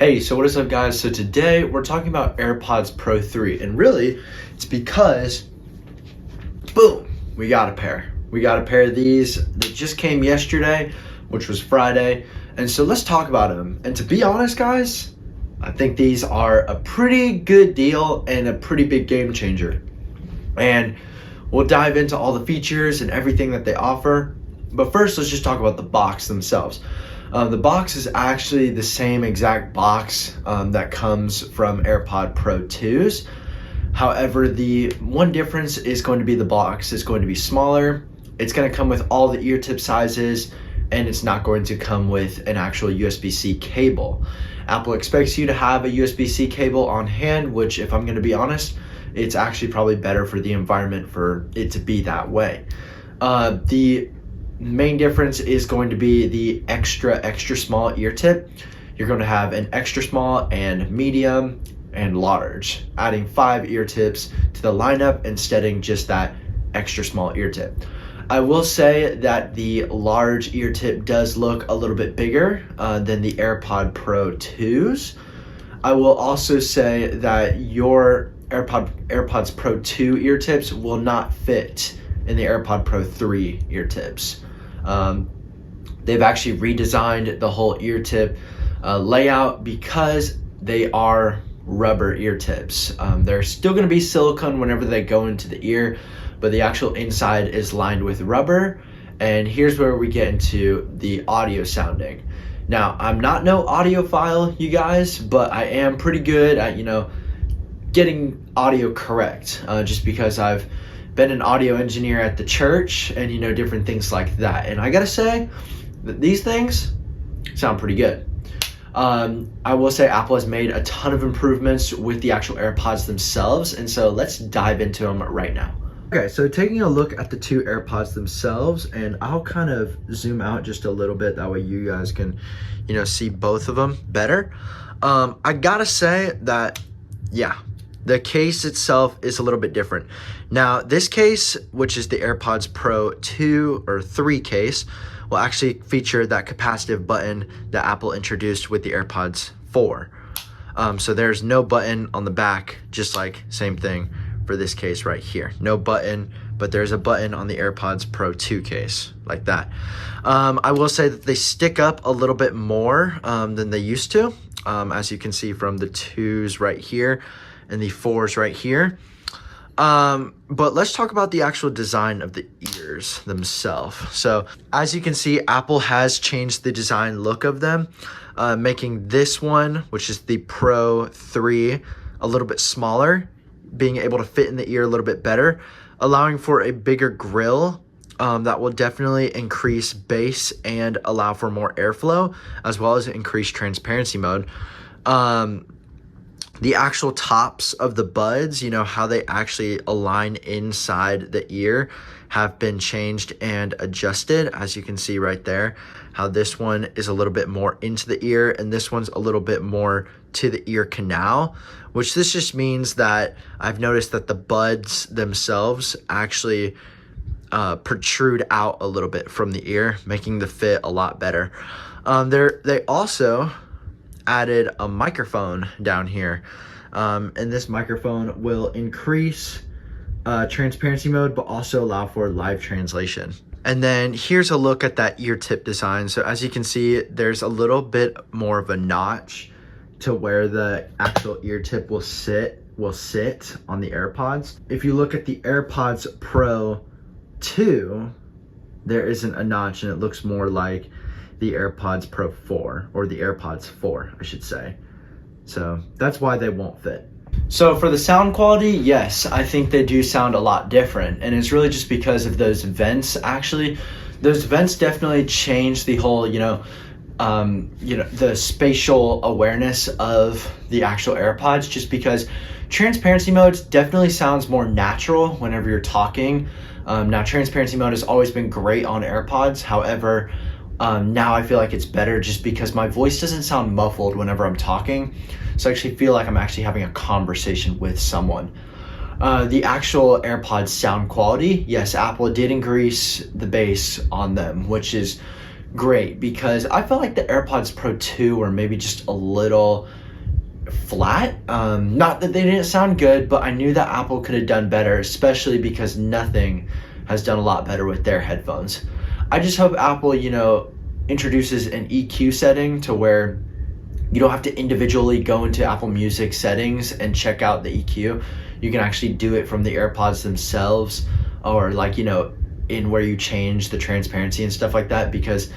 Hey, so what is up guys? So today we're talking about AirPods Pro 3, and really it's because, boom, we got a pair. We got a pair of these that just came yesterday, which was Friday, and so let's talk about them. And to be honest guys, I think these are a pretty good deal and a pretty big game changer. And we'll dive into all the features and everything that they offer. But first, let's just talk about the box themselves. The box is actually the same exact box that comes from AirPod Pro 2s. However, the one difference is going to be the box is going to be smaller. It's going to come with all the ear tip sizes, and it's not going to come with an actual USB-C cable. Apple expects you to have a USB-C cable on hand, which, if I'm going to be honest, it's actually probably better for the environment for it to be that way. The main difference is going to be the extra small ear tip. You're going to have an extra small and medium and large, adding 5 ear tips to the lineup instead of just that extra small ear tip. I will say that the large ear tip does look a little bit bigger than the AirPod Pro 2s. I will also say that your AirPods Pro 2 ear tips will not fit in the AirPod Pro 3 ear tips. They've actually redesigned the whole ear tip layout because they are rubber ear tips. They're still going to be silicone whenever they go into the ear, but the actual inside is lined with rubber. And here's where we get into the audio sounding. Now, I'm not no audiophile, you guys, but I am pretty good at, getting audio correct, just because I've been an audio engineer at the church and different things like that. And I gotta say that these things sound pretty good. I will say Apple has made a ton of improvements with the actual AirPods themselves, and so let's dive into them right now. Okay, so taking a look at the two AirPods themselves, and I'll kind of zoom out just a little bit, that way you guys can see both of them better. I gotta say that, yeah, the case itself is a little bit different. Now, this case, which is the AirPods Pro 2 or 3 case, will actually feature that capacitive button that Apple introduced with the AirPods 4. So there's no button on the back, just like same thing for this case right here. No button, but there's a button on the AirPods Pro 2 case, like that. I will say that they stick up a little bit more than they used to, as you can see from the 2s right here and the 4s right here. But let's talk about the actual design of the ears themselves. So as you can see, Apple has changed the design look of them, making this one, which is the Pro 3, a little bit smaller, being able to fit in the ear a little bit better, allowing for a bigger grill that will definitely increase bass and allow for more airflow, as well as increase transparency mode. The actual tops of the buds, how they actually align inside the ear, have been changed and adjusted. As you can see right there, how this one is a little bit more into the ear and this one's a little bit more to the ear canal, which this just means that I've noticed that the buds themselves actually protrude out a little bit from the ear, making the fit a lot better. They also added a microphone down here, and this microphone will increase transparency mode but also allow for live translation. And then here's a look at that ear tip design. So as you can see, there's a little bit more of a notch to where the actual ear tip will sit on the AirPods. If you look at the AirPods Pro 2, there isn't a notch and it looks more like the AirPods Pro 4, or the AirPods 4, I should say. So that's why they won't fit. So for the sound quality, yes, I think they do sound a lot different, and it's really just because of those vents. Actually, those vents definitely change the whole, the spatial awareness of the actual AirPods, just because transparency mode definitely sounds more natural whenever you're talking. Now, transparency mode has always been great on AirPods. However, now I feel like it's better just because my voice doesn't sound muffled whenever I'm talking. So I actually feel like I'm actually having a conversation with someone. The actual AirPods sound quality, yes, Apple did increase the bass on them, which is great, because I felt like the AirPods Pro 2 were maybe just a little flat. Not that they didn't sound good, but I knew that Apple could have done better, especially because nothing has done a lot better with their headphones. I just hope Apple, introduces an EQ setting to where you don't have to individually go into Apple Music settings and check out the EQ. You can actually do it from the AirPods themselves, or in where you change the transparency and stuff like that, because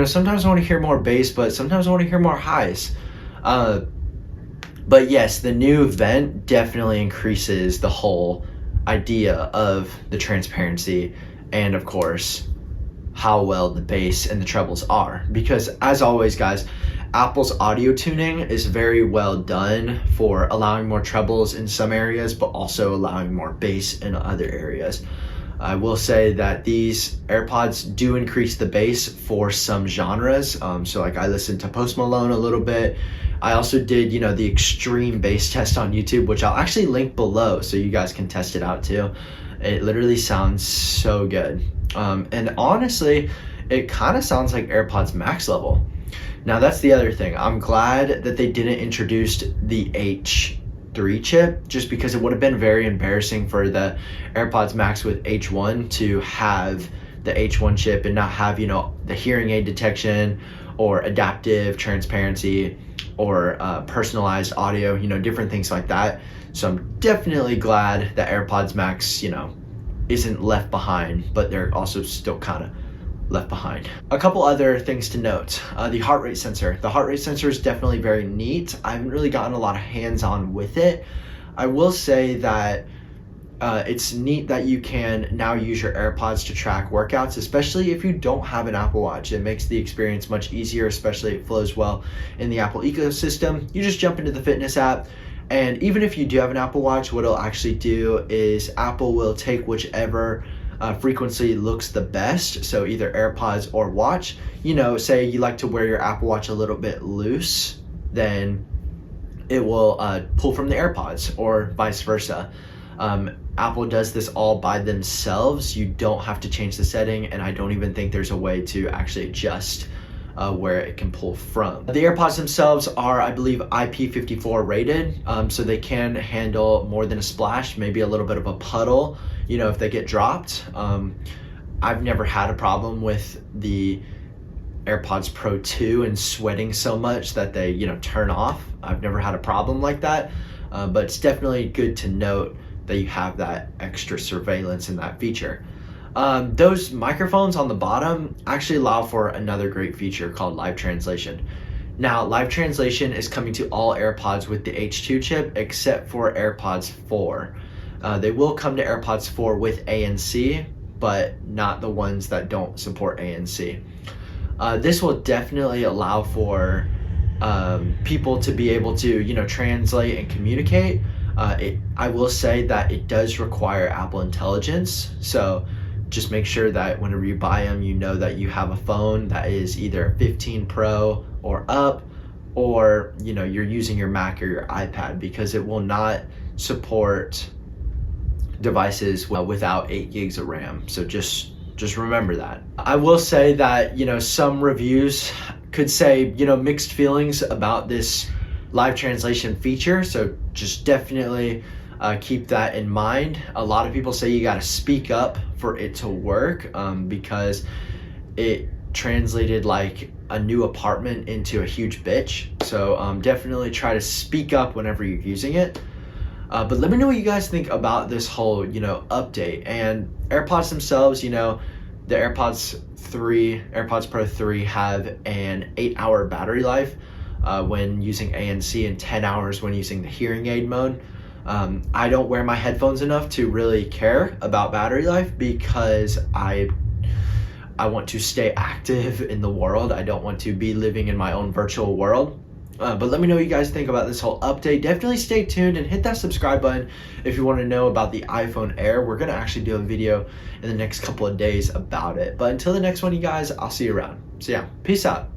sometimes I want to hear more bass, but sometimes I want to hear more highs. But yes, the new vent definitely increases the whole idea of the transparency, and of course how well the bass and the trebles are, because as always guys, Apple's audio tuning is very well done for allowing more trebles in some areas, but also allowing more bass in other areas. I will say that these AirPods do increase the bass for some genres. So like I listened to Post Malone a little bit. I also did, the extreme bass test on YouTube, which I'll actually link below so you guys can test it out too. It literally sounds so good. And honestly, it kind of sounds like AirPods Max level. Now that's the other thing. I'm glad that they didn't introduce the H3 chip, just because it would have been very embarrassing for the AirPods Max with H1 to have the H1 chip and not have, the hearing aid detection or adaptive transparency or personalized audio, different things like that. So I'm definitely glad that AirPods Max, isn't left behind, but they're also still kind of left behind. A couple other things to note. The heart rate sensor. The heart rate sensor is definitely very neat. I haven't really gotten a lot of hands-on with it. I will say that it's neat that you can now use your AirPods to track workouts, especially if you don't have an Apple Watch. It makes the experience much easier, especially it flows well in the Apple ecosystem. You just jump into the fitness app, and even if you do have an Apple Watch, what it'll actually do is Apple will take whichever frequency looks the best, so either AirPods or watch. Say you like to wear your Apple Watch a little bit loose, then it will pull from the AirPods, or vice versa. Apple does this all by themselves. You don't have to change the setting, and I don't even think there's a way to actually adjust where it can pull from. The AirPods themselves are, I believe, IP54 rated, so they can handle more than a splash, maybe a little bit of a puddle, if they get dropped. I've never had a problem with the AirPods Pro 2 and sweating so much that they, turn off. I've never had a problem like that, but it's definitely good to note that you have that extra surveillance in that feature. Those microphones on the bottom actually allow for another great feature called live translation. Now, live translation is coming to all AirPods with the H2 chip except for AirPods 4. They will come to AirPods 4 with ANC, but not the ones that don't support ANC. This will definitely allow for people to be able to, translate and communicate. I will say that it does require Apple Intelligence, so just make sure that whenever you buy them, you know that you have a phone that is either 15 Pro or up, or you're using your Mac or your iPad, because it will not support devices without 8 gigs of RAM. So just remember that. I will say that some reviews could say mixed feelings about this live translation feature, so just definitely keep that in mind. A lot of people say you got to speak up for it to work, because it translated like a new apartment into a huge bitch. So definitely try to speak up whenever you're using it. But let me know what you guys think about this whole update. And AirPods themselves, the AirPods Pro 3 have an 8-hour battery life when using ANC, and 10 hours when using the hearing aid mode. I don't wear my headphones enough to really care about battery life, because I want to stay active in the world. I don't want to be living in my own virtual world. But let me know what you guys think about this whole update. Definitely stay tuned and hit that subscribe button if you want to know about the iPhone Air. We're going to actually do a video in the next couple of days about it. But until the next one, you guys, I'll see you around. So yeah, peace out.